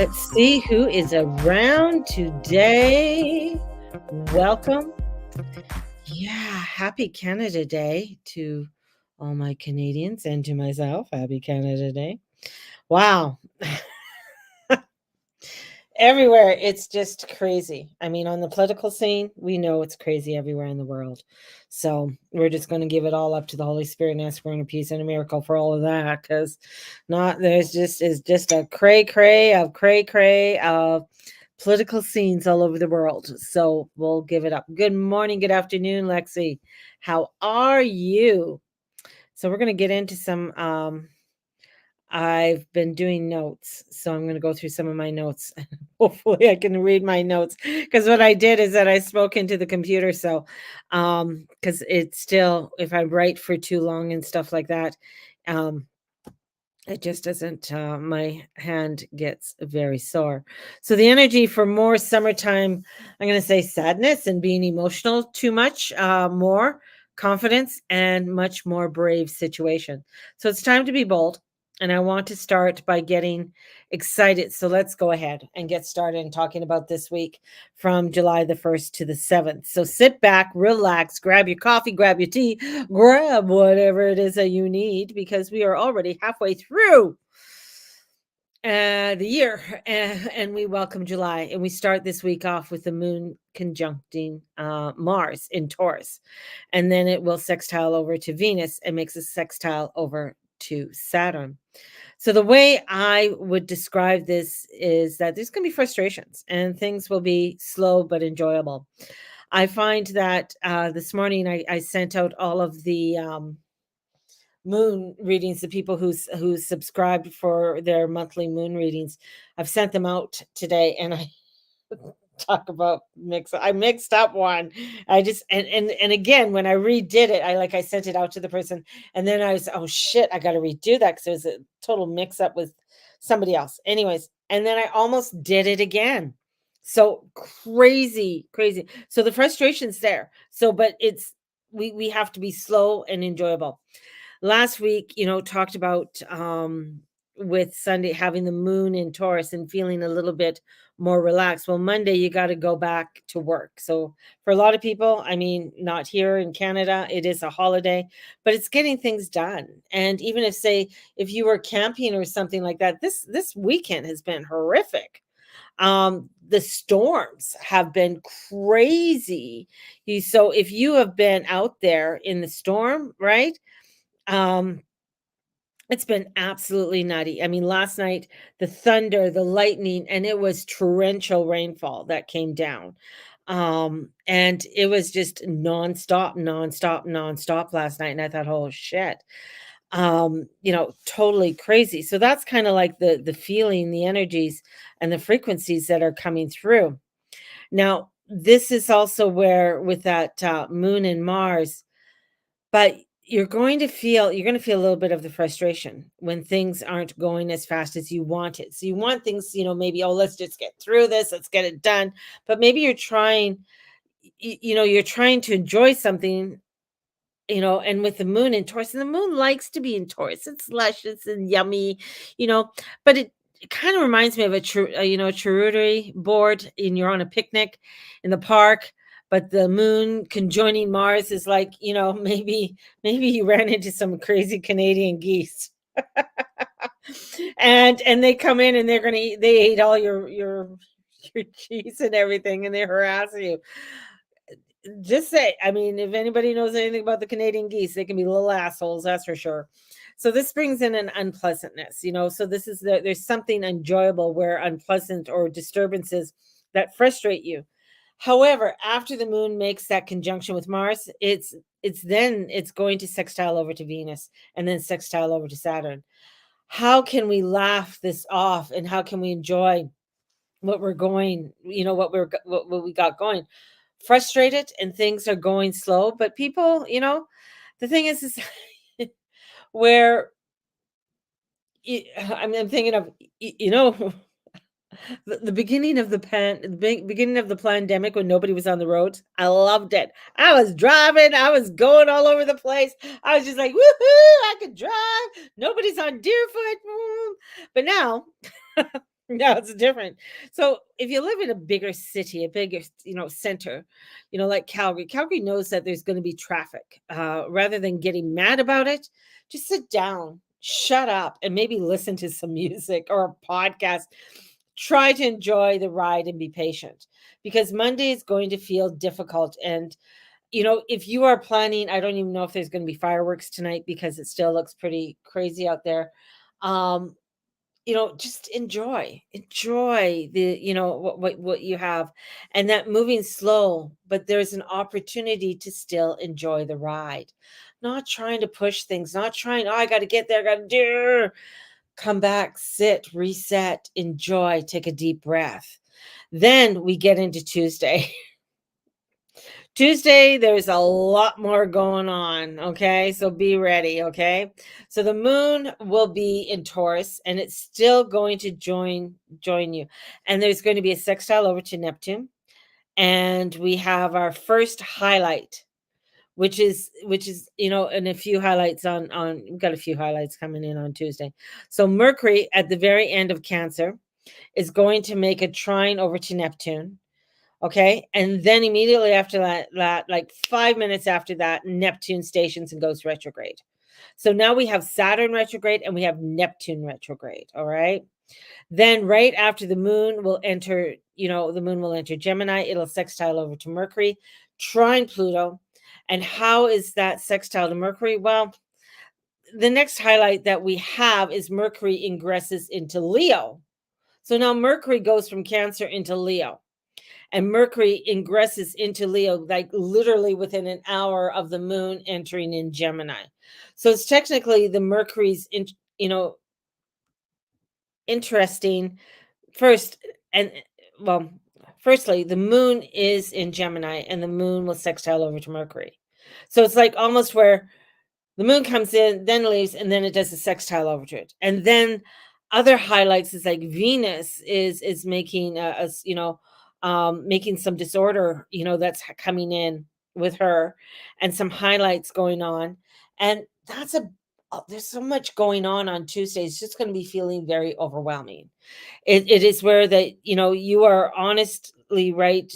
Let's see who is around today. Welcome. Yeah, happy Canada Day to all my Canadians and to myself. Happy Canada Day. Wow. Everywhere, it's just crazy. I mean, on the political scene, we know it's crazy everywhere in the world. So we're just going to give it all up to the Holy Spirit and ask for inner peace and a miracle for all of that, because not there's just is just a cray cray of political scenes all over the world. So we'll give it up. Good morning, good afternoon, Lexi. How are you? So we're going to get into some I've been doing notes, so I'm going to go through some of my notes. Hopefully, I can read my notes, because what I did is that I spoke into the computer. So, because it's still, if I write for too long and stuff like that, um, it just doesn't, my hand gets very sore. So, the energy for more summertime, I'm going to say sadness and being emotional too much, more confidence and much more brave situation. So, it's time to be bold. And I want to start by getting excited. So let's go ahead and get started and talking about this week from July the 1st to the 7th. So sit back, relax, grab your coffee, grab your tea, grab whatever it is that you need, because we are already halfway through the year, and we welcome July. And we start this week off with the moon conjuncting Mars in Taurus. And then it will sextile over to Venus and makes a sextile over to Saturn. So the way I would describe this is that there's going to be frustrations and things will be slow but enjoyable. I find that this morning I sent out all of the moon readings to people who subscribed for their monthly moon readings. I've sent them out today, and I talk about I mixed up one. I just and again, when I redid it, I sent it out to the person, and then I was, oh shit, I got to redo that because it was a total mix up with somebody else. Anyways, and then I almost did it again. So crazy. So the frustration's there. So, but it's we have to be slow and enjoyable. Last week, talked about with Sunday having the moon in Taurus and feeling a little bit more relaxed. Well, Monday you got to go back to work. So for a lot of people, I mean, not here in Canada, it is a holiday, but it's getting things done. And even if, say, if you were camping or something like that, this weekend has been horrific. The storms have been crazy. So if you have been out there in the storm, right? um it's been absolutely nutty. I mean, last night, the thunder, the lightning, and it was torrential rainfall that came down. And it was just nonstop last night. And I thought, oh shit. Totally crazy. So that's kind of like the feeling, the energies, and the frequencies that are coming through. Now, this is also where with that moon and Mars, but you're going to feel a little bit of the frustration when things aren't going as fast as you want it. So you want things, maybe, oh, let's just get through this, let's get it done. But maybe you're trying, you're trying to enjoy something, and with the moon in Taurus, and the moon likes to be in Taurus. It's luscious and yummy, you know, but it kind of reminds me of a charcuterie board, and you're on a picnic in the park, but the moon conjoining Mars is like, maybe you ran into some crazy Canadian geese. And they come in and they ate all your cheese and everything, and they harass you. Just say, I mean, if anybody knows anything about the Canadian geese, they can be little assholes, that's for sure. So this brings in an unpleasantness, so there's something enjoyable where unpleasant or disturbances that frustrate you. However, after the moon makes that conjunction with Mars, it's going to sextile over to Venus and then sextile over to Saturn. How can we laugh this off, and how can we enjoy what we're going, what we got going? Frustrated and things are going slow, but people, the thing is where I'm thinking of, the beginning of beginning of the pandemic, when nobody was on the roads. I loved it. I was driving, I was going all over the place. I was just like, woohoo, I could drive. Nobody's on Deerfoot. But now No, it's different. So if you live in a bigger city, a bigger, center, like Calgary, Calgary knows that there's going to be traffic. Rather than getting mad about it, just sit down, shut up, and maybe listen to some music or a podcast. Try to enjoy the ride and be patient because Monday is going to feel difficult. And if you are planning, I don't even know if there's going to be fireworks tonight because it still looks pretty crazy out there. Um, just enjoy the, what you have, and that moving slow, but there's an opportunity to still enjoy the ride. Not trying to push things, not trying, oh, I got to get there, got to do. Come back, sit, reset, enjoy, take a deep breath. Then we get into Tuesday. Tuesday, there's a lot more going on. Okay. So be ready. Okay. So the moon will be in Taurus and it's still going to join you. And there's going to be a sextile over to Neptune. And we have our first highlight, which is, and a few highlights on we've got a few highlights coming in on Tuesday. So Mercury at the very end of Cancer is going to make a trine over to Neptune. Okay. And then immediately after that, like 5 minutes after that, Neptune stations and goes retrograde. So now we have Saturn retrograde and we have Neptune retrograde. All right. Then right after the moon will enter Gemini. It'll sextile over to Mercury, trine Pluto. And how is that sextile to Mercury? Well, the next highlight that we have is Mercury ingresses into Leo. So now Mercury goes from Cancer into Leo. And Mercury ingresses into Leo, like literally within an hour of the moon entering in Gemini. So it's technically the Mercury's, interesting first. And well, firstly, the moon is in Gemini and the moon will sextile over to Mercury. So it's like almost where the moon comes in, then leaves, and then it does a sextile over to it. And then other highlights is like Venus is making making some disorder, that's coming in with her, and some highlights going on. And there's so much going on Tuesday. It's just going to be feeling very overwhelming. It is where that you are honestly right.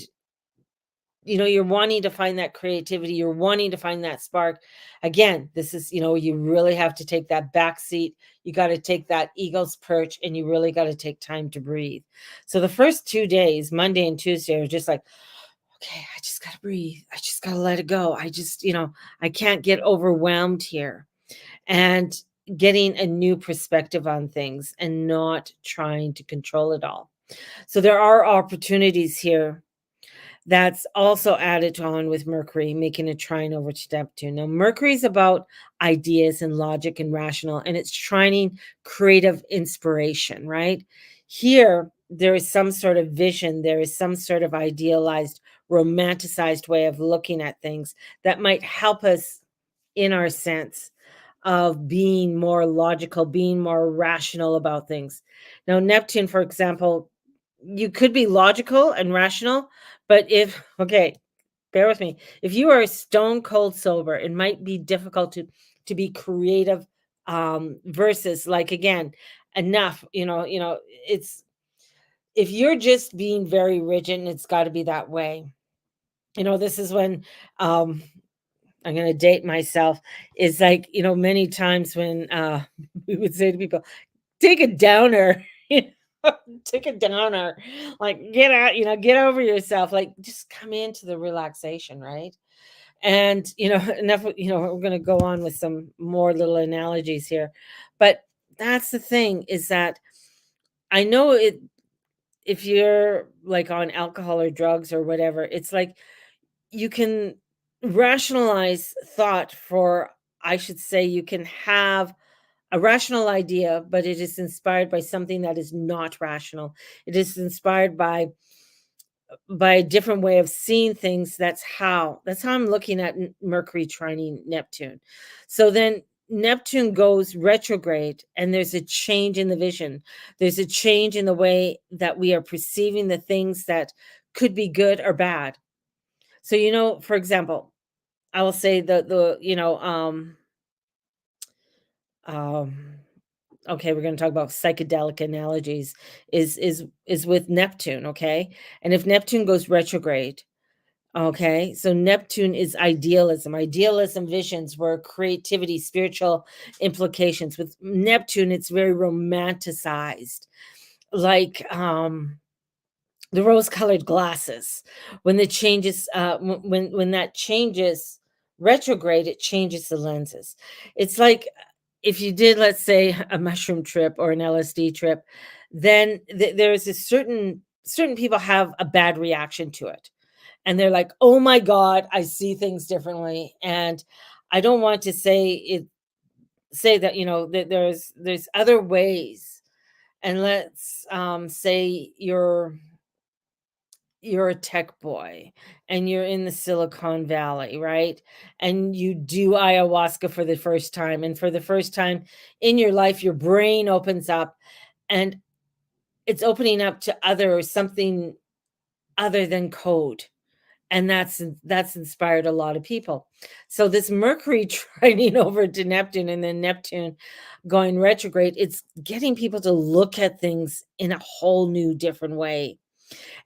You're wanting to find that creativity, you're wanting to find that spark. Again, this is, you really have to take that back seat. You got to take that eagle's perch and you really got to take time to breathe. So the first 2 days, Monday and Tuesday, are just like, okay, I just got to breathe. I just got to let it go. I just, I can't get overwhelmed here. And getting a new perspective on things and not trying to control it all. So there are opportunities here that's also added on with Mercury, making a trine over to Neptune. Now, Mercury is about ideas and logic and rational, and it's trining creative inspiration, right? Here, there is some sort of vision, there is some sort of idealized, romanticized way of looking at things that might help us in our sense of being more logical, being more rational about things. Now, Neptune, for example, you could be logical and rational, but okay, bear with me. If you are stone cold sober, it might be difficult to be creative, versus like, again, enough, it's, if you're just being very rigid and it's got to be that way. This is when, um I'm going to date myself, is like, many times when we would say to people, take a downer. Take a downer, like get out, get over yourself, like just come into the relaxation, right? And enough, we're going to go on with some more little analogies here, but that's the thing, is that I know it, if you're like on alcohol or drugs or whatever, it's like you can rationalize thought for, I should say, you can have a rational idea, but it is inspired by something that is not rational. It is inspired by a different way of seeing things. That's how I'm looking at Mercury trining Neptune. So then Neptune goes retrograde and there's a change in the vision. There's a change in the way that we are perceiving the things that could be good or bad. So, for example, I will say the um okay, we're going to talk about psychedelic analogies, is with Neptune, okay? And if Neptune goes retrograde, okay, so Neptune is idealism. Idealism visions were creativity, spiritual implications. With Neptune, it's very romanticized, like the rose-colored glasses. When the changes, when that changes retrograde, it changes the lenses. It's like if you did, let's say, a mushroom trip or an LSD trip, then there's a certain people have a bad reaction to it, and they're like, "Oh my god, I see things differently." And I don't want to say that, that there's other ways. And let's say you're a tech boy and you're in the Silicon Valley, right? And you do ayahuasca for the first time. And for the first time in your life, your brain opens up, and it's opening up to something other than code. And that's inspired a lot of people. So this Mercury trining over to Neptune and then Neptune going retrograde, it's getting people to look at things in a whole new different way.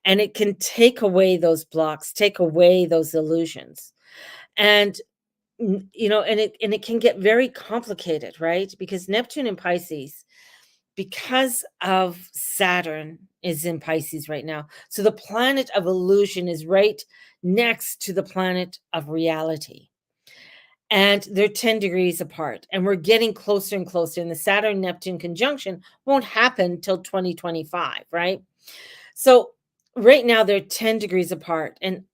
And it can take away those blocks, take away those illusions. And and it can get very complicated, right? Because Neptune in Pisces, because of Saturn is in Pisces right now. So the planet of illusion is right next to the planet of reality. And they're 10 degrees apart. And we're getting closer and closer. And the Saturn Neptune conjunction won't happen till 2025, right? So right now they're 10 degrees apart, and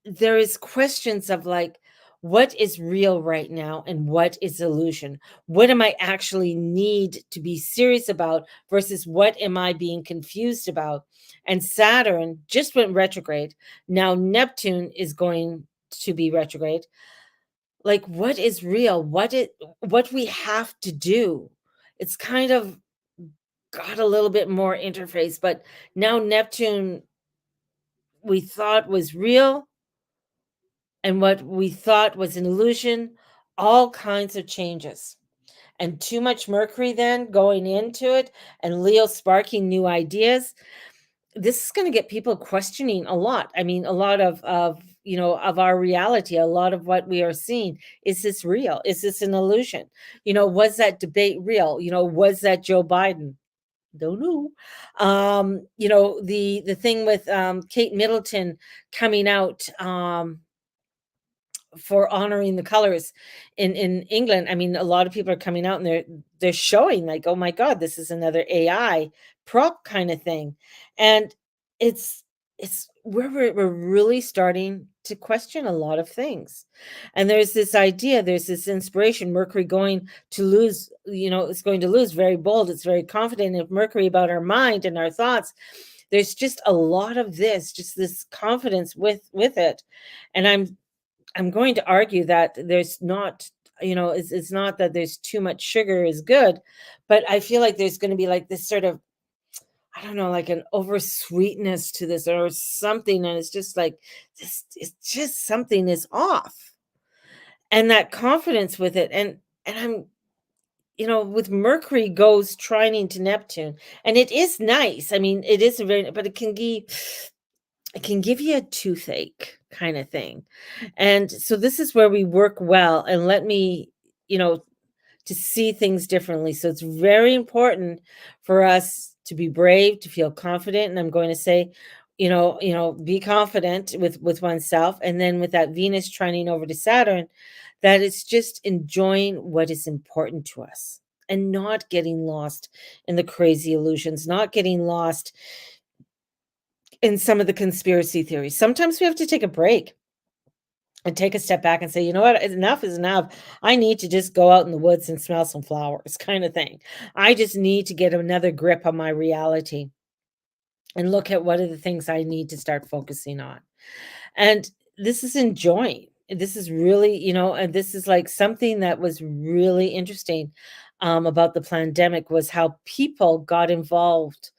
there is questions of like, what is real right now and what is illusion? What am I actually need to be serious about versus what am I being confused about? And Saturn just went retrograde. Now Neptune is going to be retrograde. Like, what is real? What we have to do? It's kind of got a little bit more interface, but now Neptune we thought was real and what we thought was an illusion, all kinds of changes. And too much Mercury then going into it, and Leo sparking new ideas. This is going to get people questioning a lot. I mean, a lot of our reality, a lot of what we are seeing. Is this real? Is this an illusion? Was that debate real? Was that Joe Biden? Don't know. The thing with Kate Middleton coming out for honoring the colors in England. I mean, a lot of people are coming out and they're showing like, oh my God, this is another AI prop kind of thing. And it's it's where we're really starting to question a lot of things. And there's this idea, there's this inspiration, Mercury going to lose, it's going to lose, very bold, it's very confident of Mercury about our mind and our thoughts. There's just a lot of this, just this confidence with it. And I'm going to argue that there's not, it's not that there's too much sugar is good, but I feel like there's going to be like this sort of, I don't know, like an over sweetness to this or something. And it's just like, this, it's just something is off. And that confidence with it. And I'm, with Mercury goes trining to Neptune, and it is nice. I mean, it is a very, but it can give you a toothache kind of thing. And so this is where we work well and let me, you know, to see things differently. So it's very important for us to be brave, to feel confident. And I'm going to say, be confident with oneself. And then with that Venus trining over to Saturn, that it's just enjoying what is important to us and not getting lost in the crazy illusions, not getting lost in some of the conspiracy theories. Sometimes we have to take a break and take a step back and say, you know what, enough is enough. I need to just go out in the woods and smell some flowers, kind of thing. I just need to get another grip on my reality and look at what are the things I need to start focusing on. And this is enjoying. This is really, and this is like something that was really interesting about the pandemic was how people got involved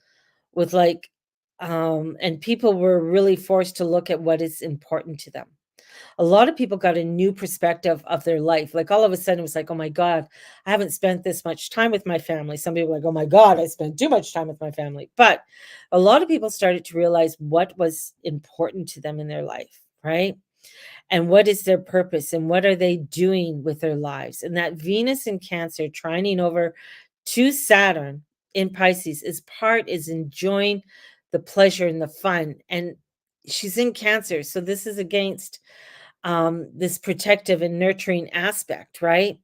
with and people were really forced to look at what is important to them. a lot of people got a new perspective of their life. Like all of a sudden, it was like, oh my God, I haven't spent this much time with my family. Some people were like, oh my God, I spent too much time with my family. But a lot of people started to realize what was important to them in their life, right? And what is their purpose and what are they doing with their lives? And that Venus in Cancer trining over to Saturn in Pisces is enjoying the pleasure and the fun. And she's in Cancer. So this is against this protective and nurturing aspect, right?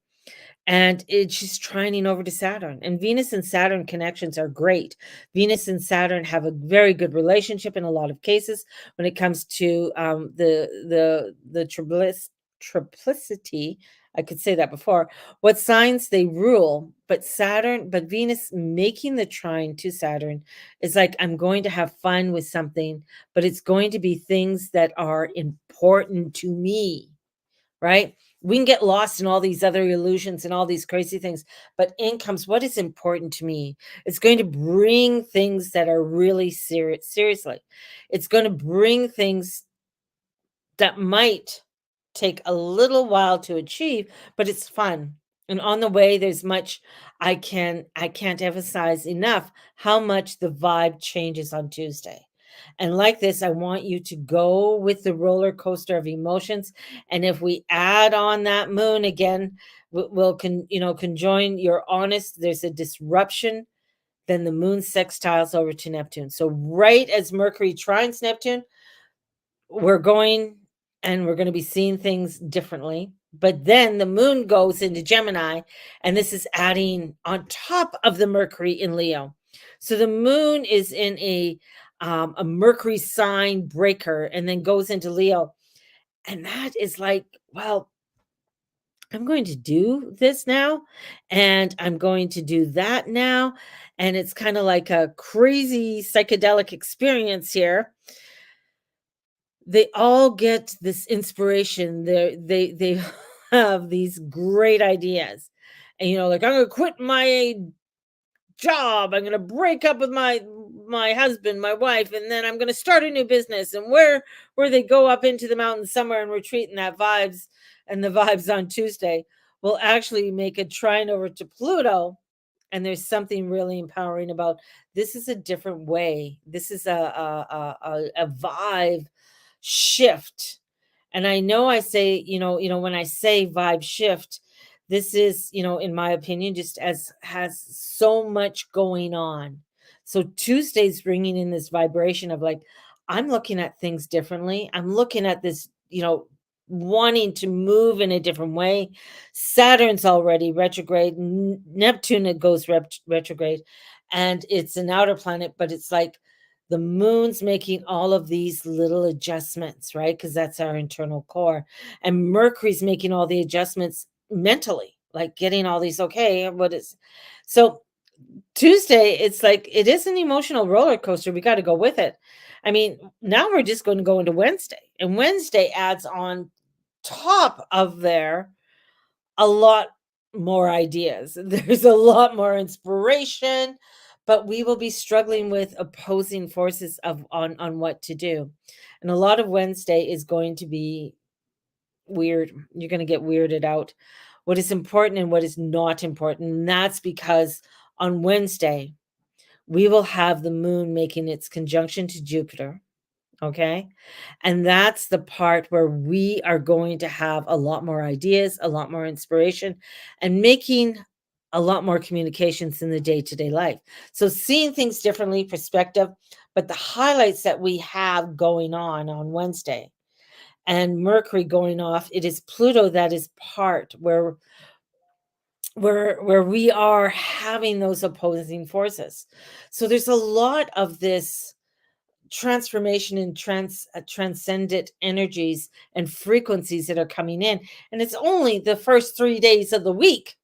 And she's trining over to Saturn. And Venus and Saturn connections are great. Venus and Saturn have a very good relationship in a lot of cases when it comes to the triplicity. I could say that before. What signs they rule, but Venus making the trine to Saturn is like, I'm going to have fun with something, but it's going to be things that are important to me, right? We can get lost in all these other illusions and all these crazy things, but in comes what is important to me. It's going to bring things that are really seriously. It's going to bring things that might take a little while to achieve, but it's fun. And on the way, there's much I can't emphasize enough how much the vibe changes on Tuesday. And like this, I want you to go with the roller coaster of emotions. And if we add on that moon again, we'll conjoin your honest, there's a disruption, then the moon sextiles over to Neptune. So right as Mercury trines Neptune, we're going and we're going to be seeing things differently. But then the moon goes into Gemini, and this is adding on top of the Mercury in Leo. So the moon is in a Mercury sign breaker and then goes into Leo. And that is like, well, I'm going to do this now, and I'm going to do that now. And it's kind of like a crazy psychedelic experience here. They all get this inspiration. They have these great ideas. And like, I'm gonna quit my job. I'm gonna break up with my husband, my wife, and then I'm gonna start a new business. And where they go up into the mountains somewhere and retreat, and that vibes and the vibes on Tuesday will actually make a trine over to Pluto. And there's something really empowering about this. Is a different way. This is a vibe shift. And I know I say, when I say vibe shift, this is, in my opinion, just as has so much going on. So Tuesday's bringing in this vibration of like, I'm looking at things differently. I'm looking at this, wanting to move in a different way. Saturn's already retrograde. Neptune, it goes retrograde, and it's an outer planet, but it's like the moon's making all of these little adjustments, right? Because that's our internal core. And Mercury's making all the adjustments mentally, like getting all these, okay, what is so Tuesday, it's like it is an emotional roller coaster. We got to go with it. I mean, now we're just going to go into Wednesday, and Wednesday adds on top of there a lot more ideas. There's a lot more inspiration, but we will be struggling with opposing forces of on what to do. And a lot of Wednesday is going to be weird. You're going to get weirded out. What is important and what is not important. And that's because on Wednesday, we will have the moon making its conjunction to Jupiter. Okay. And that's the part where we are going to have a lot more ideas, a lot more inspiration, and making a lot more communications in the day to day life. So, seeing things differently, perspective, but the highlights that we have going on Wednesday and Mercury going off, it is Pluto that is part where we are having those opposing forces. So, there's a lot of this transformation and transcendent energies and frequencies that are coming in, and it's only the first 3 days of the week.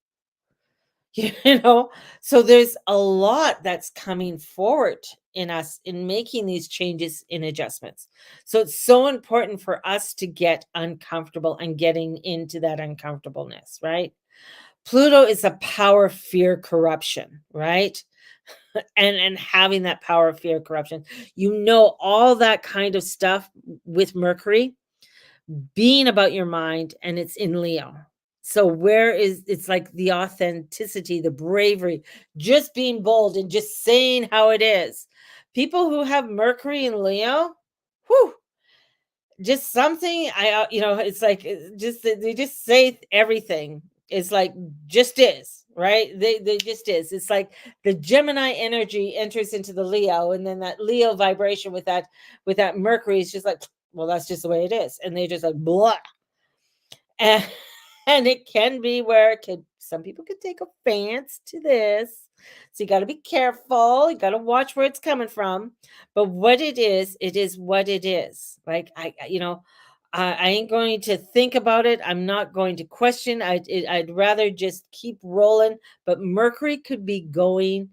you know so there's a lot that's coming forward in us in making these changes and adjustments. So it's so important for us to get uncomfortable and getting into that uncomfortableness, right? Pluto is a power, fear, corruption, right? And having that power, fear, corruption, all that kind of stuff with Mercury. being about your mind, and it's in Leo. So where is it's like the authenticity, the bravery, just being bold and just saying how it is. People who have Mercury in Leo, whew, just something it's like just they just say everything. It's like just is, right? They just is. It's like the Gemini energy enters into the Leo, and then that Leo vibration with that Mercury is just like, well, that's just the way it is. And they just like blah. And and it can be where it could some people could take offense to this. So you got to be careful. You got to watch where it's coming from. But what it is what it is. Like I ain't going to think about it. I'm not going to question. I'd rather just keep rolling. But Mercury could be going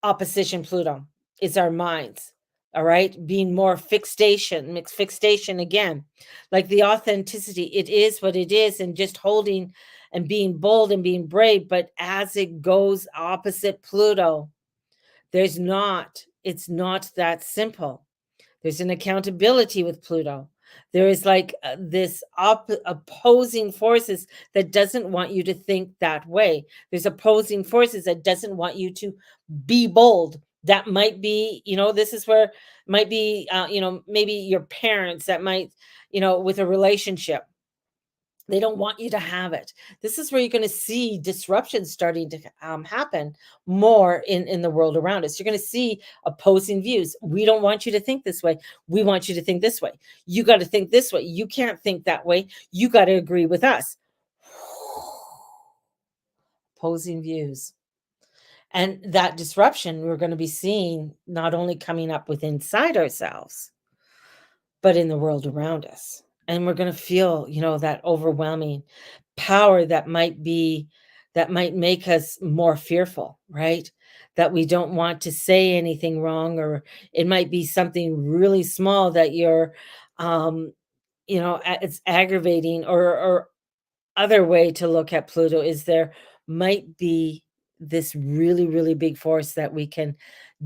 opposition Pluto. It's our minds. All right. Being more fixation, mixed fixation again. Like the authenticity, it is what it is, and just holding and being bold and being brave. But as it goes opposite Pluto, it's not that simple. There's an accountability with Pluto. There is like this opposing forces that doesn't want you to think that way. There's opposing forces that doesn't want you to be bold. That might be, this is where might be, maybe your parents that might, with a relationship they don't want you to have it. This is where you're going to see disruptions starting to happen more in the world around us. You're going to see opposing views. We don't want you to think this way. We want you to think this way. You got to think this way. You can't think that way. You got to agree with us. Opposing views. And that disruption we're going to be seeing not only coming up with inside ourselves, but in the world around us. And we're going to feel, that overwhelming power that might make us more fearful, right? That we don't want to say anything wrong, or it might be something really small that you're, um, it's aggravating, or other way to look at Pluto is there might be this really, really big force that we can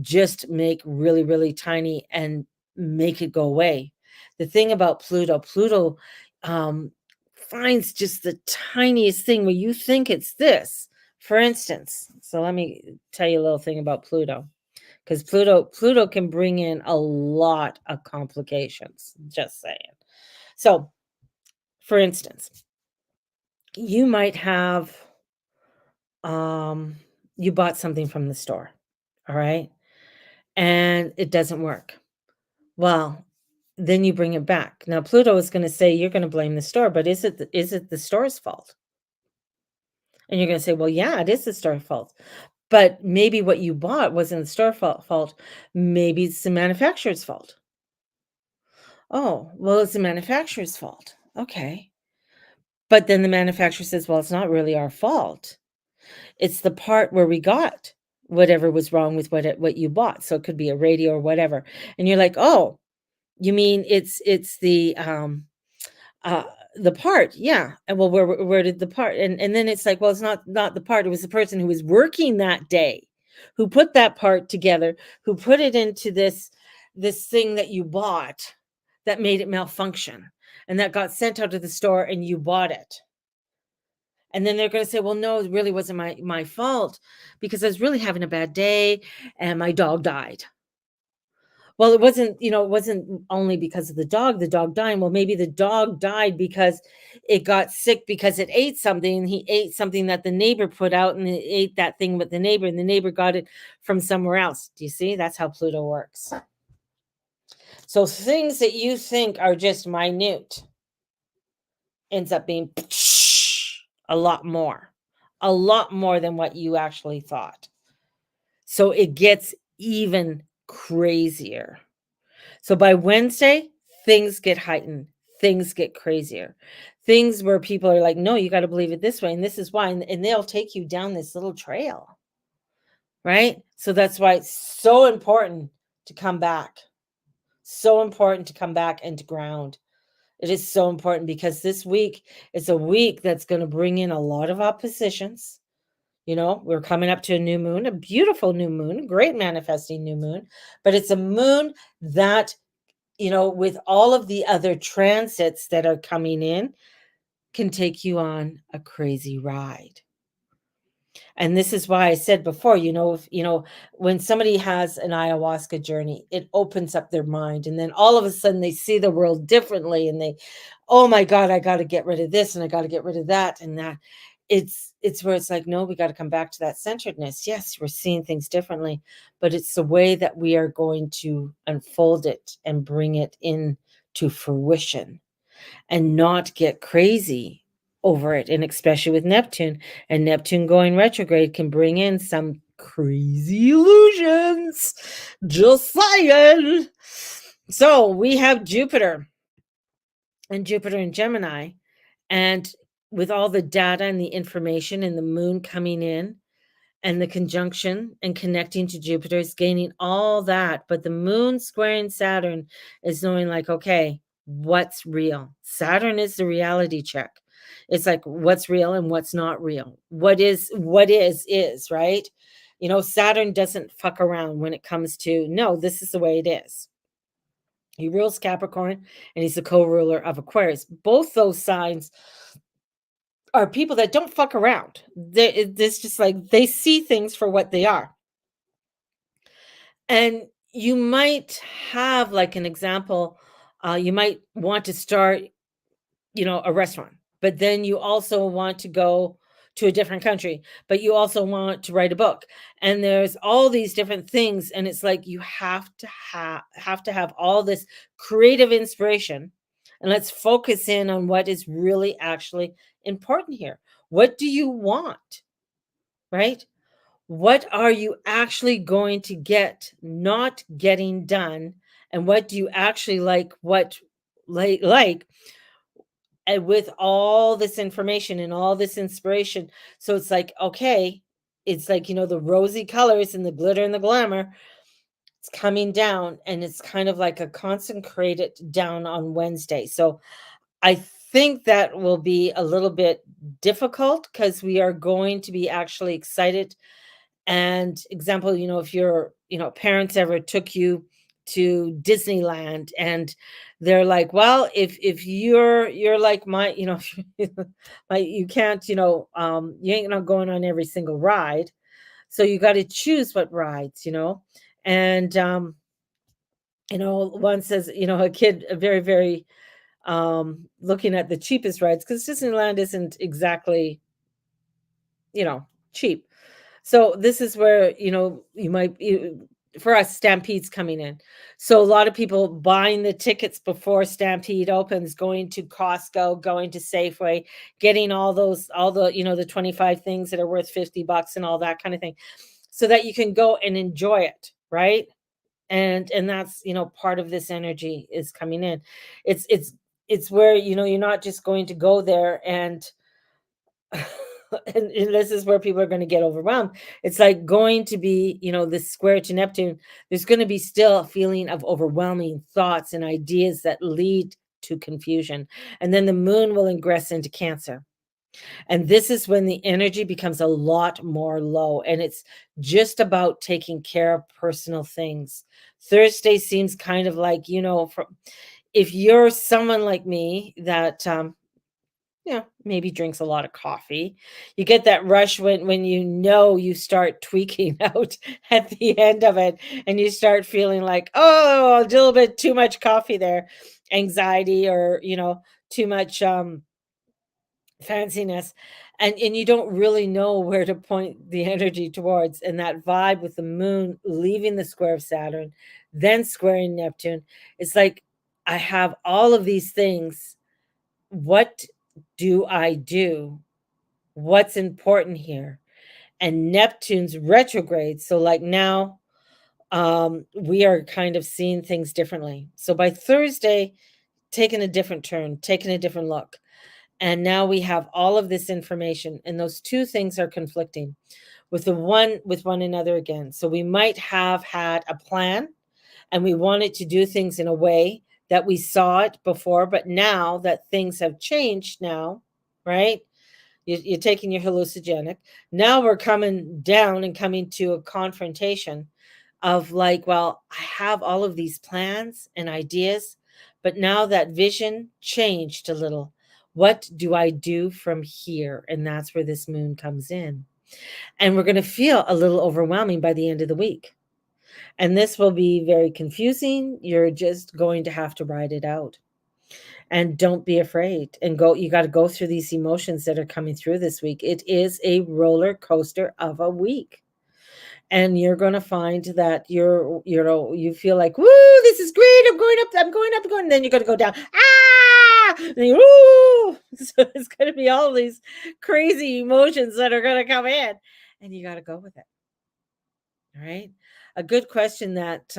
just make really, really tiny and make it go away. The thing about Pluto um, finds just the tiniest thing where you think it's this. For instance, so let me tell you a little thing about Pluto, because Pluto can bring in a lot of complications. Just saying. So, for instance, you might have um you bought something from the store, all right, and it doesn't work. Well, then you bring it back. Now Pluto is going to say you're going to blame the store, but is it the store's fault? And you're going to say, well, yeah, it is the store's fault, but maybe what you bought wasn't the store fault. Maybe it's the manufacturer's fault. Oh, well, it's the manufacturer's fault. Okay, but then the manufacturer says, well, it's not really our fault. It's the part where we got whatever was wrong with what you bought. So it could be a radio or whatever. And you're like, "Oh, you mean it's uh the part." Yeah. And well, where did the part? And then it's like, "Well, it's not the part. It was the person who was working that day who put that part together, who put it into this thing that you bought that made it malfunction, and that got sent out to the store and you bought it." And then they're gonna say, "Well, no, it really wasn't my fault because I was really having a bad day and my dog died." Well, it wasn't only because of the dog dying. Well, maybe the dog died because it got sick because it ate something, and he ate something that the neighbor put out, and it ate that thing with the neighbor, and the neighbor got it from somewhere else. Do you see? That's how Pluto works. So things that you think are just minute ends up being a lot more than what you actually thought. So it gets even crazier. So by Wednesday, things get heightened, things get crazier. Things where people are like, no, you got to believe it this way, and this is why. And they'll take you down this little trail, right? So that's why it's so important to come back. So important to come back and to ground. It is so important because this week is a week that's going to bring in a lot of oppositions. We're coming up to a new moon, a beautiful new moon, great manifesting new moon, but it's a moon that with all of the other transits that are coming in, can take you on a crazy ride. And this is why I said before, when somebody has an ayahuasca journey, it opens up their mind. And then all of a sudden they see the world differently and oh my God, I got to get rid of this and I got to get rid of that and that. It's where it's like, no, we got to come back to that centeredness. Yes, we're seeing things differently, but it's the way that we are going to unfold it and bring it in to fruition and not get crazy over it. And especially with Neptune, and Neptune going retrograde can bring in some crazy illusions. Just saying. So we have Jupiter and Jupiter in Gemini, and with all the data and the information and the moon coming in and the conjunction and connecting to Jupiter is gaining all that. But the moon squaring Saturn is knowing, like, okay, what's real? Saturn is the reality check. It's like what's real and what's not real. What is, right? Saturn doesn't fuck around when it comes to, no, this is the way it is. He rules Capricorn and he's the co-ruler of Aquarius. Both those signs are people that don't fuck around. It's just like they see things for what they are. And you might have, like, an example, you might want to start, a restaurant, but then you also want to go to a different country, but you also want to write a book. And there's all these different things. And it's like you have to have all this creative inspiration. And let's focus in on what is really actually important here. What do you want? Right? What are you actually going to get not getting done? And what do you actually like? And with all this information and all this inspiration. So it's like, okay, it's like, the rosy colors and the glitter and the glamour, it's coming down, and it's kind of like a concentrated down on Wednesday. So I think that will be a little bit difficult because we are going to be actually excited. And example, if your, parents ever took you to Disneyland and they're like, well, if you're like my, you can't, you ain't not going on every single ride. So you got to choose what rides, and one says, a kid, a very, very looking at the cheapest rides, because Disneyland isn't exactly, cheap. So this is where, for us, Stampede's coming in. So a lot of people buying the tickets before Stampede opens, going to Costco, going to Safeway, getting all the, the 25 things that are worth $50 and all that kind of thing, so that you can go and enjoy it, right? And that's, part of this energy is coming in. It's where, you're not just going to go there and and this is where people are going to get overwhelmed. It's like going to be, this square to Neptune. There's going to be still a feeling of overwhelming thoughts and ideas that lead to confusion. And then the moon will ingress into Cancer. And this is when the energy becomes a lot more low. And it's just about taking care of personal things. Thursday seems kind of like, if you're someone like me that, maybe drinks a lot of coffee. You get that rush when you start tweaking out at the end of it, and you start feeling like, oh, a little bit too much coffee there, anxiety, or too much fanciness, and you don't really know where to point the energy towards. And that vibe with the moon leaving the square of Saturn, then squaring Neptune, it's like, I have all of these things. What do I do? What's important here? And Neptune's retrograde. So, like, now, we are kind of seeing things differently. So by Thursday, taking a different turn, taking a different look. And now we have all of this information, and those two things are conflicting with one another again. So we might have had a plan and we wanted to do things in a way that we saw it before, but now that things have changed now, right? You're taking your hallucinogenic. Now we're coming down and coming to a confrontation. of like, well, I have all of these plans and ideas, but now that vision changed a little. What do I do from here? And that's where this moon comes in. And we're going to feel a little overwhelming by the end of the week. And this will be very confusing. You're just going to have to ride it out. And don't be afraid and go. You got to go through these emotions that are coming through this week. It is a roller coaster of a week. And you're going to find that you feel like, woo, this is great. I'm going up, I'm going. And then you're going to go down. Ah, and then woo. So it's going to be all these crazy emotions that are going to come in, and you got to go with it. All right. A good question that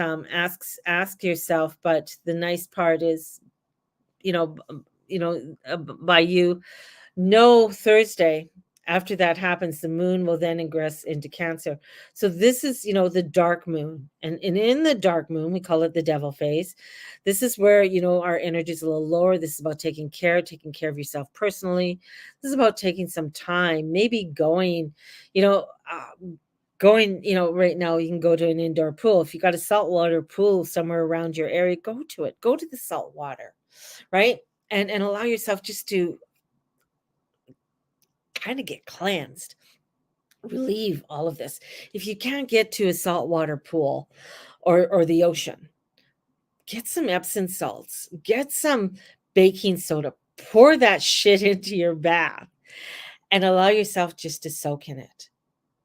ask yourself, but the nice part is, by you no Thursday after that happens, the moon will then ingress into Cancer. So this is, the dark moon. And in the dark moon, we call it the devil phase. This is where, our energy is a little lower. This is about taking care of yourself personally. This is about taking some time, maybe right now you can go to an indoor pool. If you got a saltwater pool somewhere around your area, go to it. Go to the salt water, right? And allow yourself just to kind of get cleansed, relieve all of this. If you can't get to a saltwater pool or the ocean, get some Epsom salts, get some baking soda, pour that shit into your bath and allow yourself just to soak in it.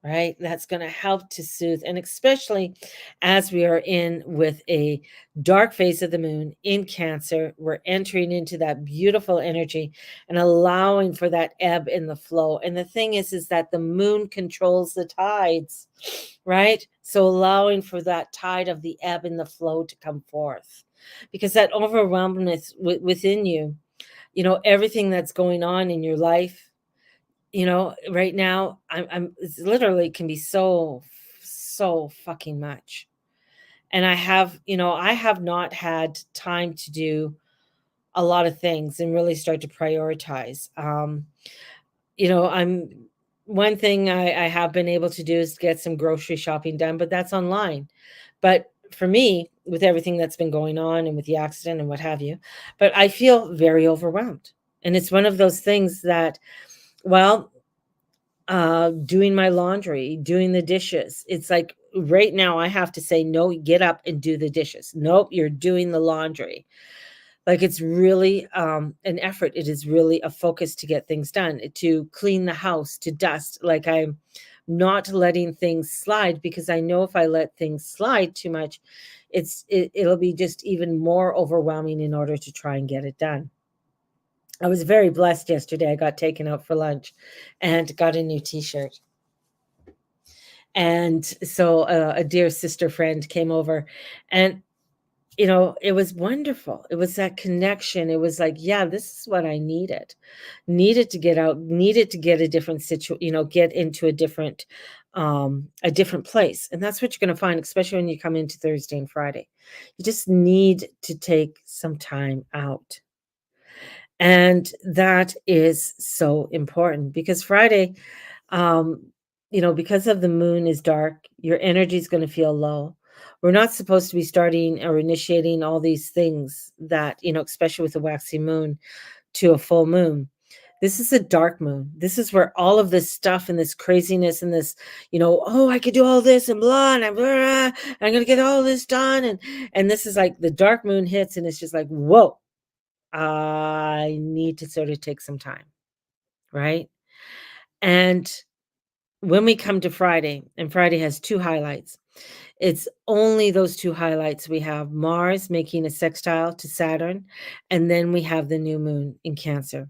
Right? That's going to help to soothe. And especially as we are in with a dark phase of the moon in Cancer, we're entering into that beautiful energy and allowing for that ebb and the flow. And the thing is that the moon controls the tides, right? So allowing for that tide of the ebb and the flow to come forth, because that overwhelmness within you, everything that's going on in your life, right now, I'm it's literally can be so fucking much. And I have not had time to do a lot of things and really start to prioritize. I'm one thing I have been able to do is get some grocery shopping done, but that's online. But for me, with everything that's been going on and with the accident and what have you, but I feel very overwhelmed. And it's one of those things that, well, doing my laundry, doing the dishes. It's like right now I have to say, no, get up and do the dishes. Nope, you're doing the laundry. Like it's really an effort. It is really a focus to get things done, to clean the house, to dust. Like I'm not letting things slide, because I know if I let things slide too much, it'll be just even more overwhelming in order to try and get it done. I was very blessed yesterday. I got taken out for lunch and got a new t-shirt. And so a dear sister friend came over, and it was wonderful. It was that connection. It was like, yeah, this is what I needed. Needed to get out, needed to get a different get into a different place. And that's what you're going to find, especially when you come into Thursday and Friday. You just need to take some time out. And that is so important, because Friday, um, because of the moon is dark, your energy is going to feel low. We're not supposed to be starting or initiating all these things that, especially with the waxy moon to a full moon. This is a dark moon. This is where all of this stuff and this craziness and this, oh, I could do all this and blah, and I'm going to get all this done. And this is like the dark moon hits, and it's just like, whoa, I need to sort of take some time, right? And when we come to Friday, and Friday has two highlights, it's only those two highlights. We have Mars making a sextile to Saturn, and then we have the new moon in Cancer.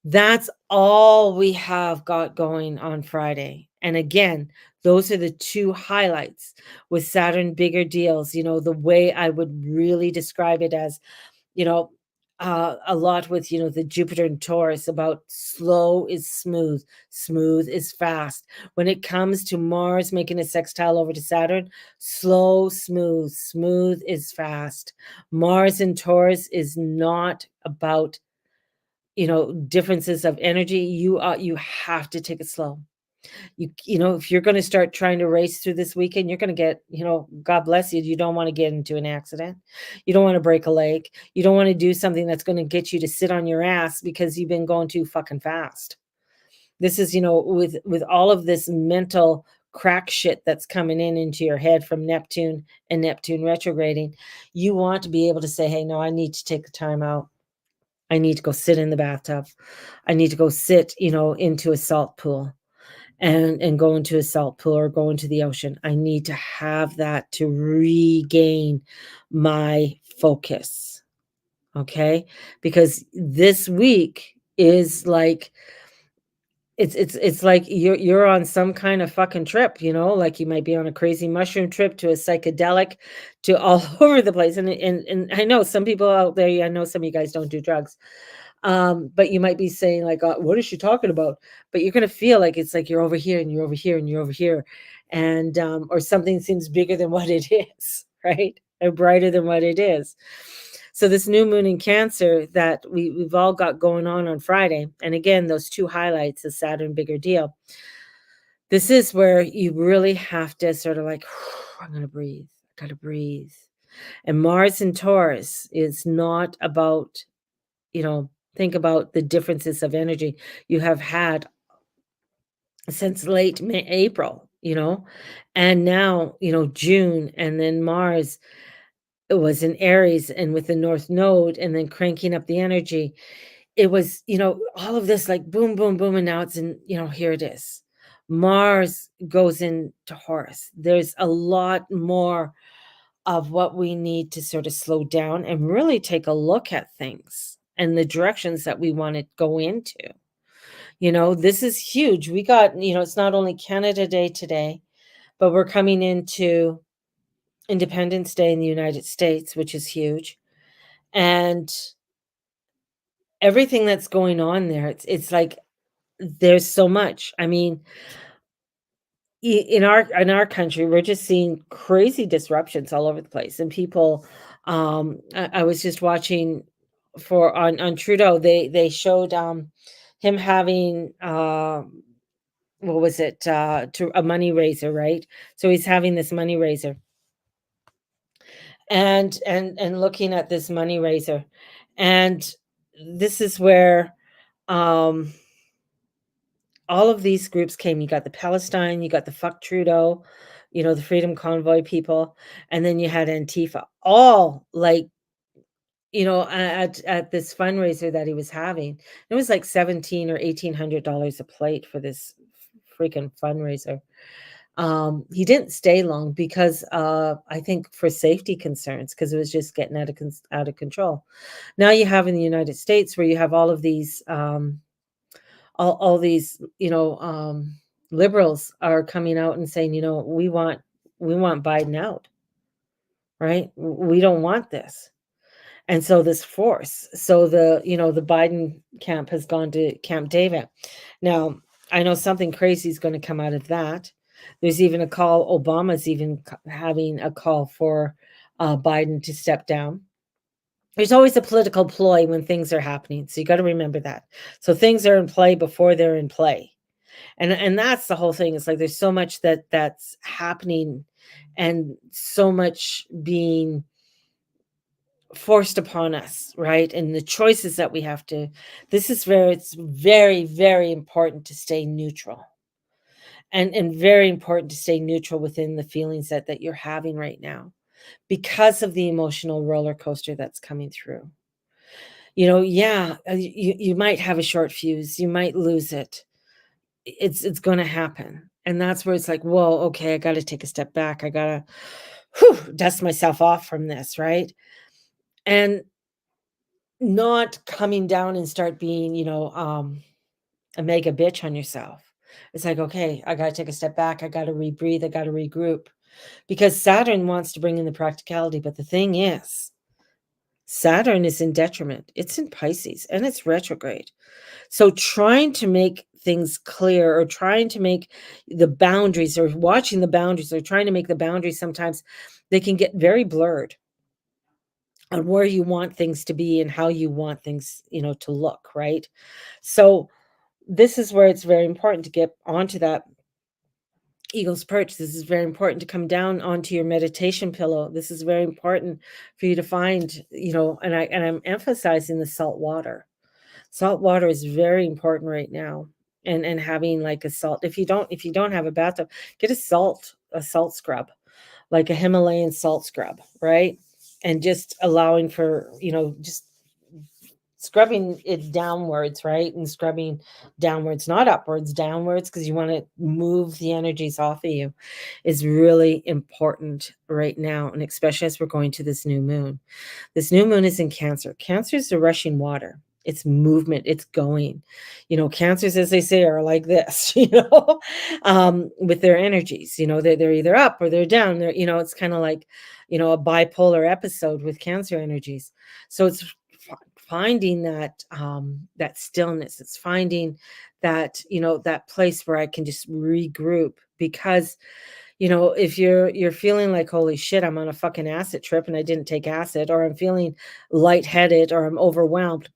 That's all we have got going on Friday. And again, those are the two highlights with Saturn bigger deals. The way I would really describe it as, you know, a lot with, the Jupiter and Taurus about slow is smooth, smooth is fast. When it comes to Mars making a sextile over to Saturn, slow, smooth, smooth is fast. Mars and Taurus is not about, differences of energy. You have to take it slow. If you're going to start trying to race through this weekend, you're going to get, God bless you. You don't want to get into an accident. You don't want to break a leg. You don't want to do something that's going to get you to sit on your ass because you've been going too fucking fast. This is, with all of this mental crack shit that's coming into your head from Neptune and Neptune retrograding, you want to be able to say, hey, no, I need to take the time out. I need to go sit in the bathtub. I need to go sit, into a salt pool and go into a salt pool or go into the ocean. I need to have that to regain my focus. Okay? Because this week is like it's like you're on some kind of fucking trip, like you might be on a crazy mushroom trip to a psychedelic to all over the place. And I know some people out there, I know some of you guys don't do drugs. But you might be saying like, what is she talking about? But you're going to feel like it's like you're over here and you're over here and you're over here. And, or something seems bigger than what it is, right? Or brighter than what it is. So this new moon in Cancer that we've all got going on Friday. And again, those two highlights, the Saturn bigger deal. This is where you really have to sort of like, I'm going to breathe. I got to breathe. And Mars in Taurus is not about, think about the differences of energy you have had since late April, and now, June, and then Mars, it was in Aries and with the North Node, and then cranking up the energy. It was, all of this like boom, boom, boom, and now it's in, here it is. Mars goes into Taurus. There's a lot more of what we need to sort of slow down and really take a look at things and the directions that we want to go into. This is huge. We got, it's not only Canada Day today, but we're coming into Independence Day in the United States, which is huge. And everything that's going on there, it's like there's so much. I mean, in our country, we're just seeing crazy disruptions all over the place. And people, I was just watching on Trudeau, they showed him having what was it, to a money raiser, right? So he's having this money raiser and looking at this money raiser. And this is where um all of these groups came. You got the Palestine, you got the fuck Trudeau, the Freedom Convoy people, and then you had Antifa, all like, at this fundraiser that he was having. It was like 17 or $1,800 a plate for this freaking fundraiser. He didn't stay long because I think for safety concerns, because it was just getting out of control. Now you have in the United States where you have all of these all these liberals are coming out and saying, we want Biden out, right? We don't want this. And so this force, so the Biden camp has gone to Camp David. Now, I know something crazy is going to come out of that. There's even a call, Obama's even having a call for Biden to step down. There's always a political ploy when things are happening. So you got to remember that. So things are in play before they're in play. And that's the whole thing. It's like there's so much that's happening and so much being forced upon us, right? And the choices that we have to, this is where it's very, very important to stay neutral. And very important to stay neutral within the feelings that you're having right now because of the emotional roller coaster that's coming through. Yeah, you might have a short fuse, you might lose it. It's going to happen. And that's where it's like, whoa, okay, I got to take a step back. I got to dust myself off from this, right? And not coming down and start being, a mega bitch on yourself. It's like, okay, I got to take a step back. I got to rebreathe. I got to regroup because Saturn wants to bring in the practicality. But the thing is, Saturn is in detriment. It's in Pisces and it's retrograde. So trying to make things clear or trying to make the boundaries or watching the boundaries or trying to make the boundaries, sometimes they can get very blurred on where you want things to be and how you want things, to look, right? So this is where it's very important to get onto that Eagle's perch. This is very important to come down onto your meditation pillow. This is very important for you to find, and I'm emphasizing the salt water. Salt water is very important right now. And having like a salt. If you don't have a bathtub, get a salt scrub, like a Himalayan salt scrub, right? And just allowing for, just scrubbing it downwards, right? And scrubbing downwards, not upwards, downwards, because you want to move the energies off of you is really important right now. And especially as we're going to this new moon. This new moon is in Cancer. Cancer is the rushing water. It's movement, it's going. Cancers, as they say, are like this, with their energies. They're either up or they're down. It's kind of like, a bipolar episode with Cancer energies. So it's finding that stillness. It's finding that place where I can just regroup, because if you're feeling like, holy shit, I'm on a fucking acid trip and I didn't take acid, or I'm feeling lightheaded, or I'm overwhelmed,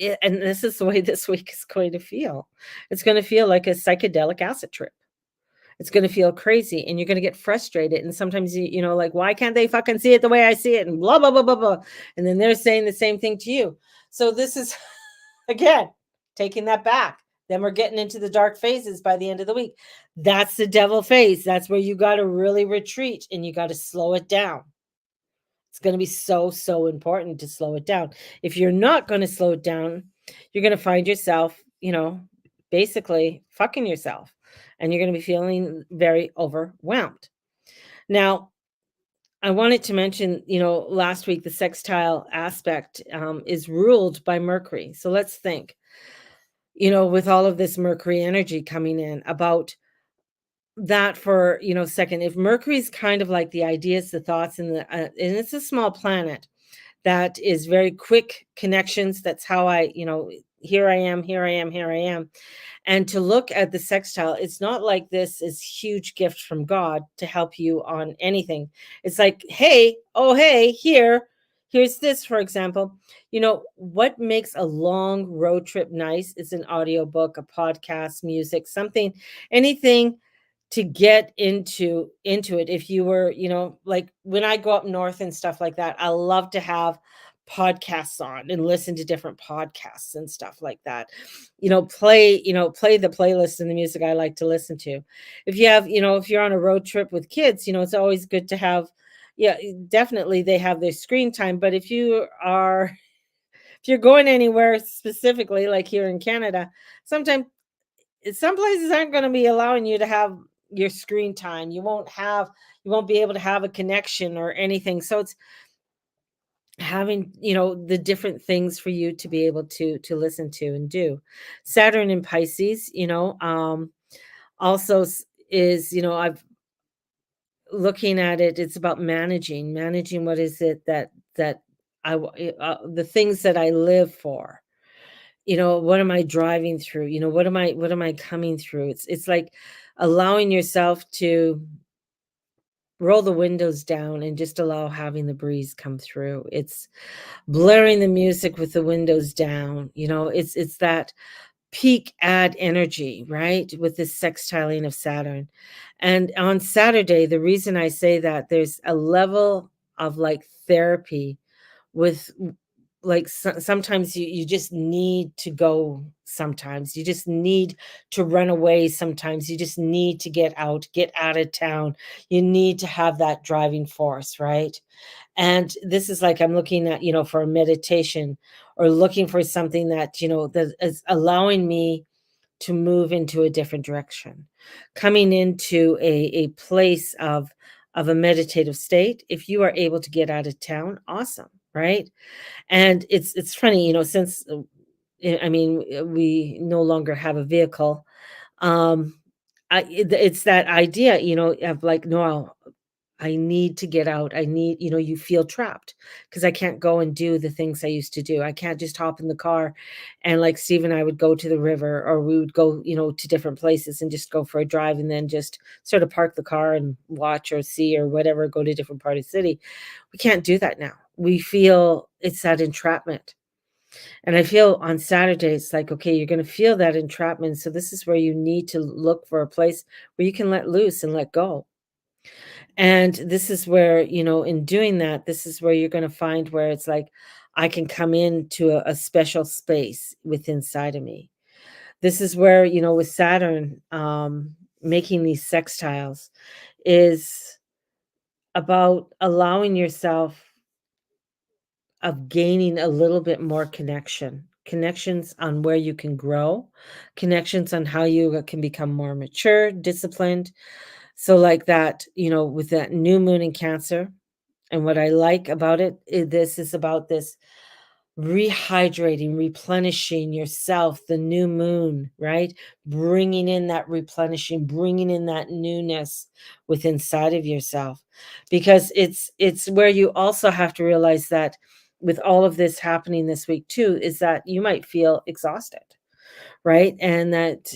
and this is the way this week is going to feel. It's going to feel like a psychedelic acid trip. It's going to feel crazy, and you're going to get frustrated. And sometimes like, why can't they fucking see it the way I see it? And blah blah blah blah blah. And then they're saying the same thing to you. So this is again taking that back. Then we're getting into the dark phases by the end of the week. That's the devil phase. That's where you got to really retreat and you got to slow it down. It's going to be so, so important to slow it down. If you're not going to slow it down, you're going to find yourself, basically fucking yourself, and you're going to be feeling very overwhelmed. Now, I wanted to mention, last week, the sextile aspect is ruled by Mercury. So let's think, with all of this Mercury energy coming in, about that for a second. If Mercury's kind of like the ideas, the thoughts, and it's a small planet that is very quick connections. That's how I, here I am, here I am, here I am. And to look at the sextile, it's not like this is huge gift from God to help you on anything. It's like, hey, oh hey, here's this, for example. What makes a long road trip nice is an audiobook, a podcast, music, something, anything to get into it. If you were, like when I go up north and stuff like that, I love to have podcasts on and listen to different podcasts and stuff like that. Play the playlist and the music I like to listen to. If you have, if you're on a road trip with kids, it's always good to have, yeah, definitely they have their screen time. But if you're going anywhere specifically, like here in Canada, sometimes some places aren't going to be allowing you to have your screen time. You won't be able to have a connection or anything. So it's having, the different things for you to be able to listen to and do. Saturn in Pisces, also is, I've looking at it, it's about managing what is it that the things that I live for. What am I driving through? What am I coming through? It's like allowing yourself to roll the windows down and just allow having the breeze come through. It's blaring the music with the windows down. It's that peak add energy, right? With this sextiling of Saturn. And on Saturday, the reason I say that, there's a level of like therapy with, like, sometimes you just need to go, sometimes you just need to run away, sometimes you just need to get out of town. You need to have that driving force, right? And this is like I'm looking at, for a meditation, or looking for something that, that is allowing me to move into a different direction, coming into a place of a meditative state. If you are able to get out of town, awesome, right? And it's funny, since I mean, we no longer have a vehicle. Um, it's that idea, of like, no, I need to get out. I need, you feel trapped because I can't go and do the things I used to do. I can't just hop in the car and, like, Steve and I would go to the river, or we would go, to different places and just go for a drive, and then just sort of park the car and watch or see or whatever, go to a different part of the city. We can't do that now. We feel it's that entrapment. And I feel on Saturday, it's like, okay, you're going to feel that entrapment. So this is where you need to look for a place where you can let loose and let go. And this is where, in doing that, this is where you're going to find where it's like, I can come into a special space with inside of me. This is where, with Saturn, making these sextiles is about allowing yourself of gaining a little bit more connections on where you can grow, connections on how you can become more mature, disciplined. So, like that, with that new moon in Cancer, and what I like about it, this is about this rehydrating, replenishing yourself, the new moon, right? Bringing in that replenishing, bringing in that newness with inside of yourself. Because it's where you also have to realize that with all of this happening this week too, is that you might feel exhausted, right? And that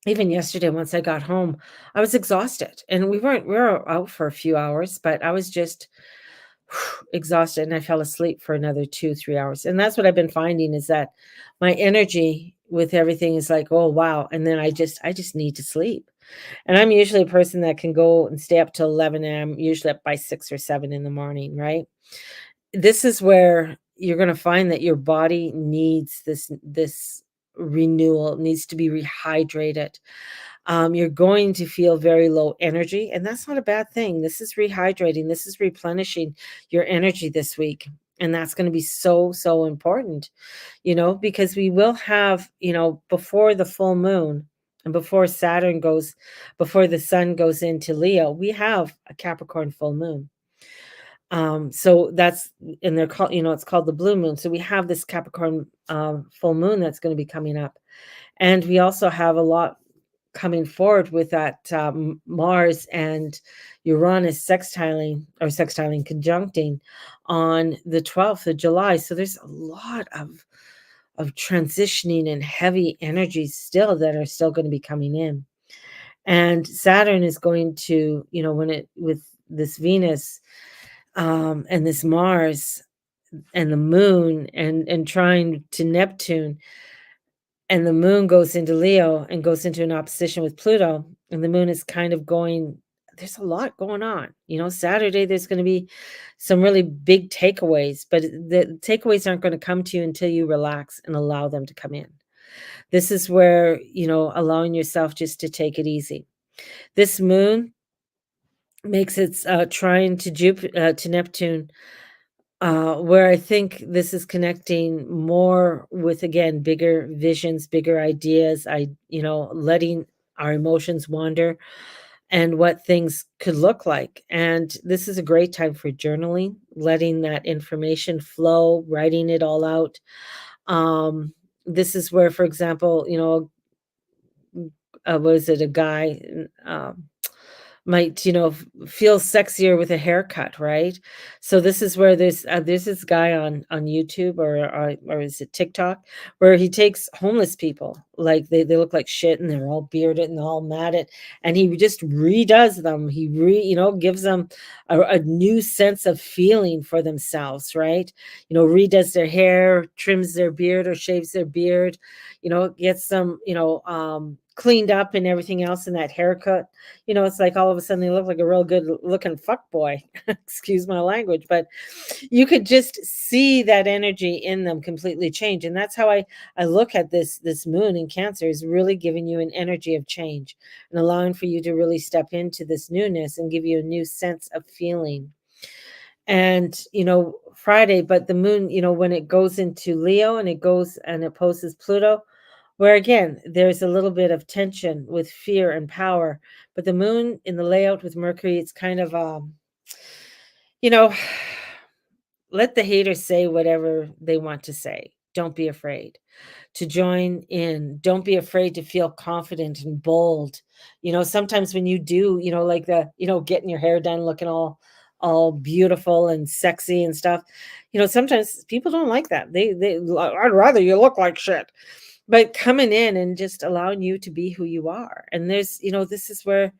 even yesterday, once I got home, I was exhausted. And we were out for a few hours, but I was just exhausted, and I fell asleep for another 2, 3 hours. And that's what I've been finding is that my energy with everything is like, "Oh, wow." And then I just need to sleep. And I'm usually a person that can go and stay up till 11 a.m., usually up by 6 or 7 in the morning, right? This is where you're gonna find that your body needs this renewal, needs to be rehydrated. You're going to feel very low energy, and that's not a bad thing. This is rehydrating, this is replenishing your energy this week. And that's going to be so, so important, because we will have, before the full moon and before the sun goes into Leo, we have a Capricorn full moon. So that's, and they're called, it's called the blue moon. So we have this Capricorn full moon that's going to be coming up. And we also have a lot coming forward with that Mars and Uranus sextiling conjuncting on the 12th of July. So there's a lot of transitioning and heavy energies still that are still going to be coming in. And Saturn is going to, when it with this Venus and this Mars and the moon and trying to Neptune, and the moon goes into Leo and goes into an opposition with Pluto, and the moon is kind of going, there's a lot going on. Saturday, there's going to be some really big takeaways, but the takeaways aren't going to come to you until you relax and allow them to come in. This is where, allowing yourself just to take it easy. This moon makes its trine to Neptune, where I think this is connecting more with, again, bigger visions, bigger ideas. Letting our emotions wander and what things could look like. And this is a great time for journaling, letting that information flow, writing it all out. This is where, for example, was it a guy? Might, feel sexier with a haircut, right? So this is where there's this guy on YouTube or is it TikTok, where he takes homeless people, like they look like shit and they're all bearded and all matted, and he just redoes them. Gives them a new sense of feeling for themselves, right? Redoes their hair, trims their beard or shaves their beard, gets them, cleaned up and everything else in that haircut. It's like all of a sudden they look like a real good looking fuck boy. Excuse my language, but you could just see that energy in them completely change. And that's how I look at this moon in Cancer, is really giving you an energy of change and allowing for you to really step into this newness and give you a new sense of feeling. And Friday, but the moon, when it goes into Leo and it goes and it opposes Pluto, where again there's a little bit of tension with fear and power. But the moon in the layout with Mercury, it's kind of you know let the haters say whatever they want to say. Don't be afraid to join in. Don't be afraid to feel confident and bold. Sometimes when you do, like getting your hair done, looking all beautiful and sexy and stuff, sometimes people don't like that. I'd rather you look like shit. But coming in and just allowing you to be who you are. And this is where,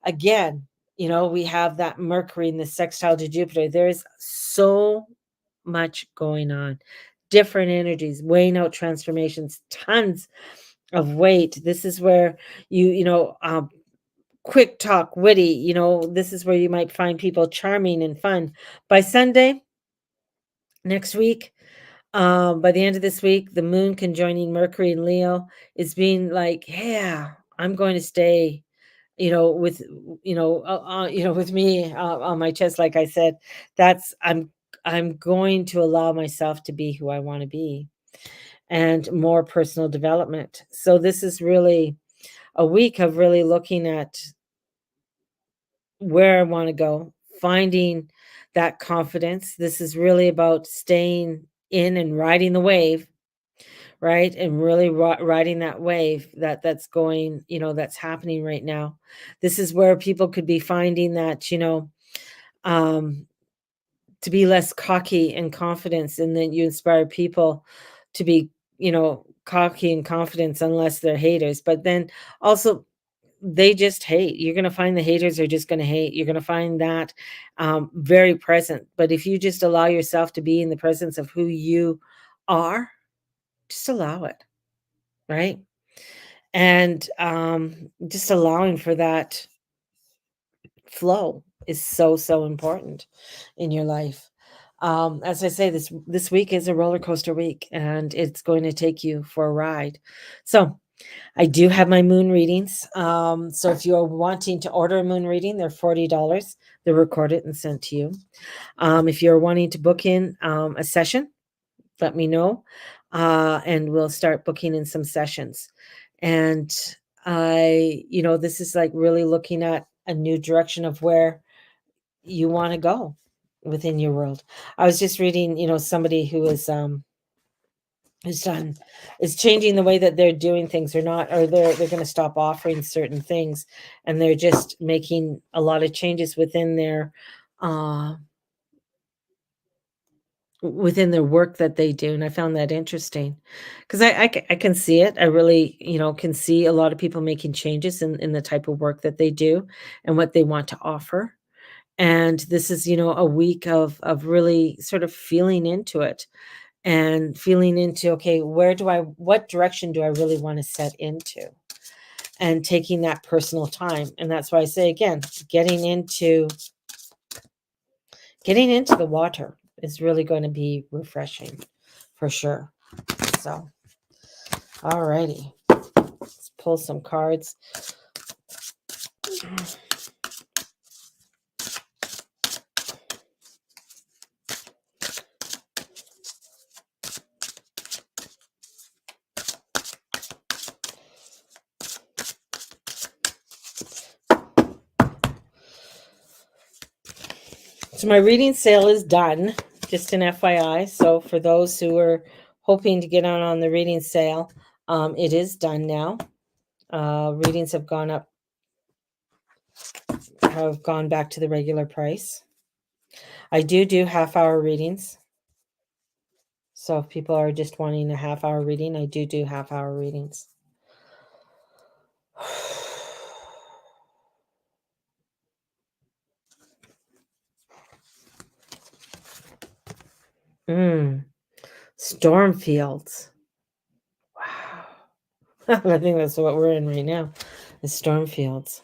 again, we have that Mercury in the sextile to Jupiter. There is so much going on. different energies, weighing out transformations, tons of weight. This is where quick talk, witty, this is where you might find people charming and fun. By Sunday next week, by the end of this week, the moon conjoining Mercury and Leo is being like, yeah, I'm going to stay, with, with me on my chest. Like I said, that's, I'm going to allow myself to be who I want to be, and more personal development. So this is really a week of really looking at where I want to go, finding that confidence. This is really about staying in and riding the wave, right? And really riding that wave that's going, that's happening right now. This is where people could be finding that, um, to be less cocky and confidence, and then you inspire people to be, cocky and confidence, unless they're haters. But then also, they just hate. You're going to find the haters are just going to hate. You're going to find that very present. But if you just allow yourself to be in the presence of who you are, just allow it, right? And just allowing for that flow is so, so important in your life. As I say, this week is a roller coaster week, and it's going to take you for a ride. So I do have my moon readings. So if you're wanting to order a moon reading, they're $40. They're recorded and sent to you. If you're wanting to book in a session, let me know, and we'll start booking in some sessions. And this is like really looking at a new direction of where you want to go within your world. I was just reading, somebody who is changing the way that they're doing things, or not, or they're going to stop offering certain things, and they're just making a lot of changes within their work that they do. And I found that interesting, because I can see it. I really, can see a lot of people making changes in the type of work that they do and what they want to offer. And this is, a week of really sort of feeling into it, and feeling into, okay, what direction do I really want to set into, and taking that personal time. And that's why I say, again, getting into the water is really going to be refreshing for sure. So, all righty, let's pull some cards. So my reading sale is done, just an FYI. So for those who are hoping to get on the reading sale, it is done now. Readings have gone back to the regular price. I do half-hour readings. So if people are just wanting a half-hour reading, I do half-hour readings. Stormfields. Wow. I think that's what we're in right now, the Stormfields.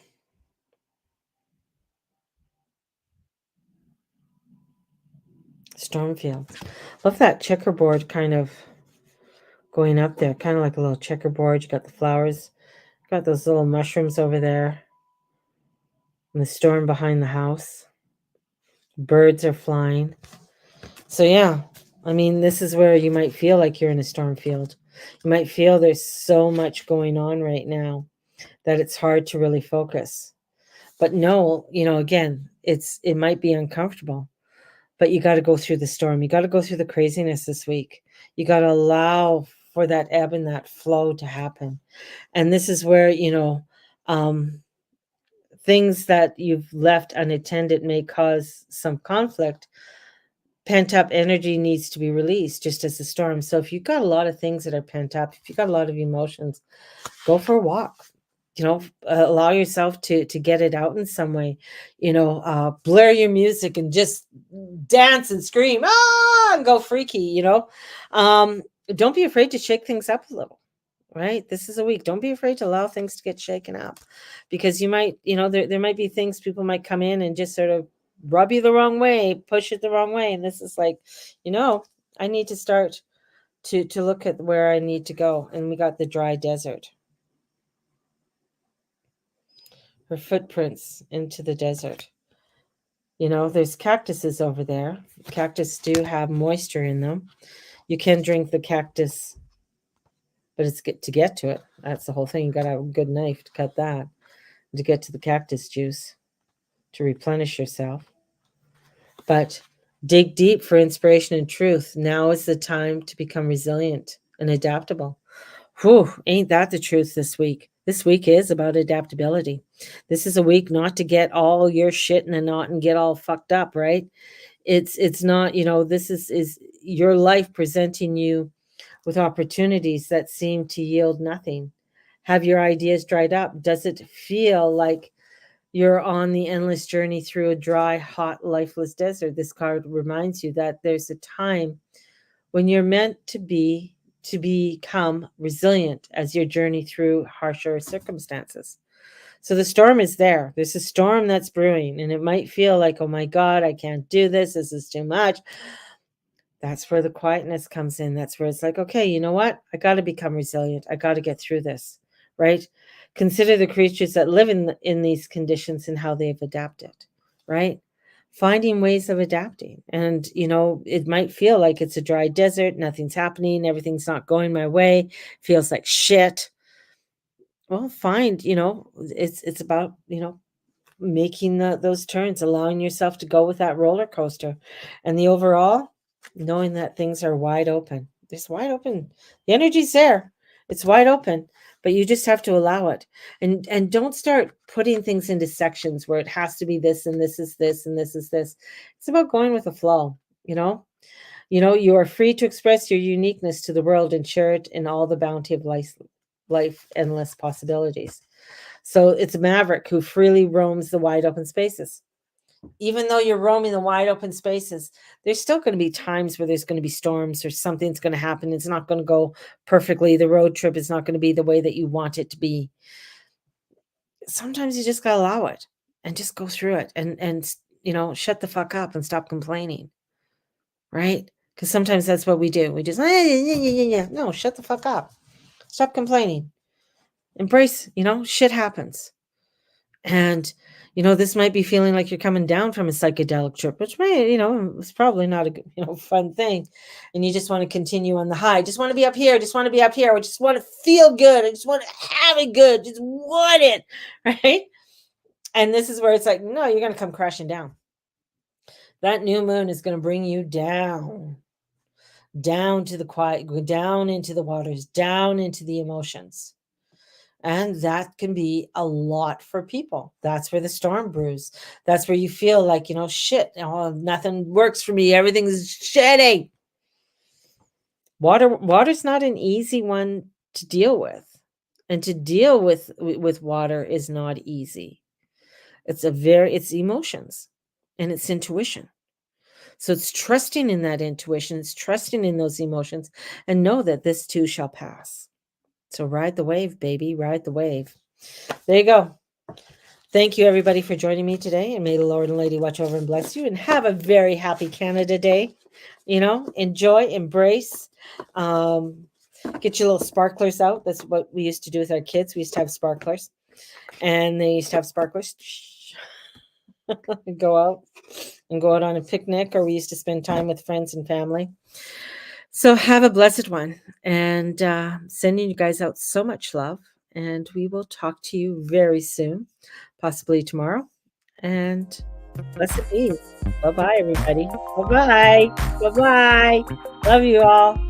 Stormfields. Love that checkerboard kind of going up there, kind of like a little checkerboard. You got the flowers, got those little mushrooms over there, and the storm behind the house. Birds are flying. So yeah, I mean, this is where you might feel like you're in a storm field. You might feel there's so much going on right now that it's hard to really focus. But no, again, it might be uncomfortable, but you got to go through the storm. You got to go through the craziness this week. You got to allow for that ebb and that flow to happen. And this is where, things that you've left unattended may cause some conflict. Pent up energy needs to be released, just as a storm. So if you've got a lot of things that are pent up, if you've got a lot of emotions, go for a walk. allow yourself to get it out in some way. Blare your music and just dance and scream, and go freaky. Um, don't be afraid to shake things up a little. Right? This is a week. Don't be afraid to allow things to get shaken up, because you might, there might be things people might come in and just sort of rub you the wrong way, push it the wrong way. And this is like, I need to start to look at where I need to go. And we got the dry desert. Her footprints into the desert. There's cactuses over there. Cactus do have moisture in them. You can drink the cactus, but it's to get to it. That's the whole thing. You got to have a good knife to cut that, to get to the cactus juice, to replenish yourself. But dig deep for inspiration and truth. Now is the time to become resilient and adaptable. Whew, ain't that the truth this week? This week is about adaptability. This is a week not to get all your shit in a knot and get all fucked up, right? It's not, this is your life presenting you with opportunities that seem to yield nothing. Have your ideas dried up? Does it feel like you're on the endless journey through a dry, hot, lifeless desert? This card reminds you that there's a time when you're meant to become resilient as your journey through harsher circumstances. So the storm is there. There's a storm that's brewing, and it might feel like, oh my God, I can't do this. This is too much. That's where the quietness comes in. That's where it's like, okay, you know what? I got to become resilient. I got to get through this, right? Consider the creatures that live in these conditions and how they've adapted, right? Finding ways of adapting. And, it might feel like it's a dry desert. Nothing's happening. Everything's not going my way. Feels like shit. Well, it's about, making those turns, allowing yourself to go with that roller coaster. And the overall, knowing that things are wide open. It's wide open. The energy's there. It's wide open, but you just have to allow it. And don't start putting things into sections where it has to be this and this is this and this is this. It's about going with the flow, you are free to express your uniqueness to the world and share it in all the bounty of life endless possibilities. So it's a maverick who freely roams the wide open spaces. Even though you're roaming the wide open spaces, there's still going to be times where there's going to be storms or something's going to happen. It's not going to go perfectly. The road trip is not going to be the way that you want it to be. Sometimes you just got to allow it and just go through it and shut the fuck up and stop complaining. Right? Because sometimes that's what we do. We just, no, shut the fuck up. Stop complaining. Embrace, shit happens. And, this might be feeling like you're coming down from a psychedelic trip, which may, it's probably not a fun thing. And you just want to continue on the high. Just want to be up here. Just want to be up here. I just want to feel good. I just want to have it good. Just want it. Right. And this is where it's like, no, you're going to come crashing down. That new moon is going to bring you down to the quiet, go down into the waters, down into the emotions. And that can be a lot for people. That's where the storm brews. That's where you feel like, shit, nothing works for me. Everything's shitty. Water's not an easy one to deal with. And to deal with water is not easy. It's emotions and it's intuition. So it's trusting in that intuition. It's trusting in those emotions and know that this too shall pass. So ride the wave, baby. Ride the wave. There you go. Thank you, everybody, for joining me today. And may the Lord and Lady watch over and bless you. And have a very happy Canada Day. Enjoy, embrace. Get your little sparklers out. That's what we used to do with our kids. We used to have sparklers. And they used to have sparklers. Go out on a picnic, or we used to spend time with friends and family. So have a blessed one, and sending you guys out so much love, and we will talk to you very soon, possibly tomorrow, and blessed be. Bye-bye, everybody. Bye-bye. Bye-bye. Love you all.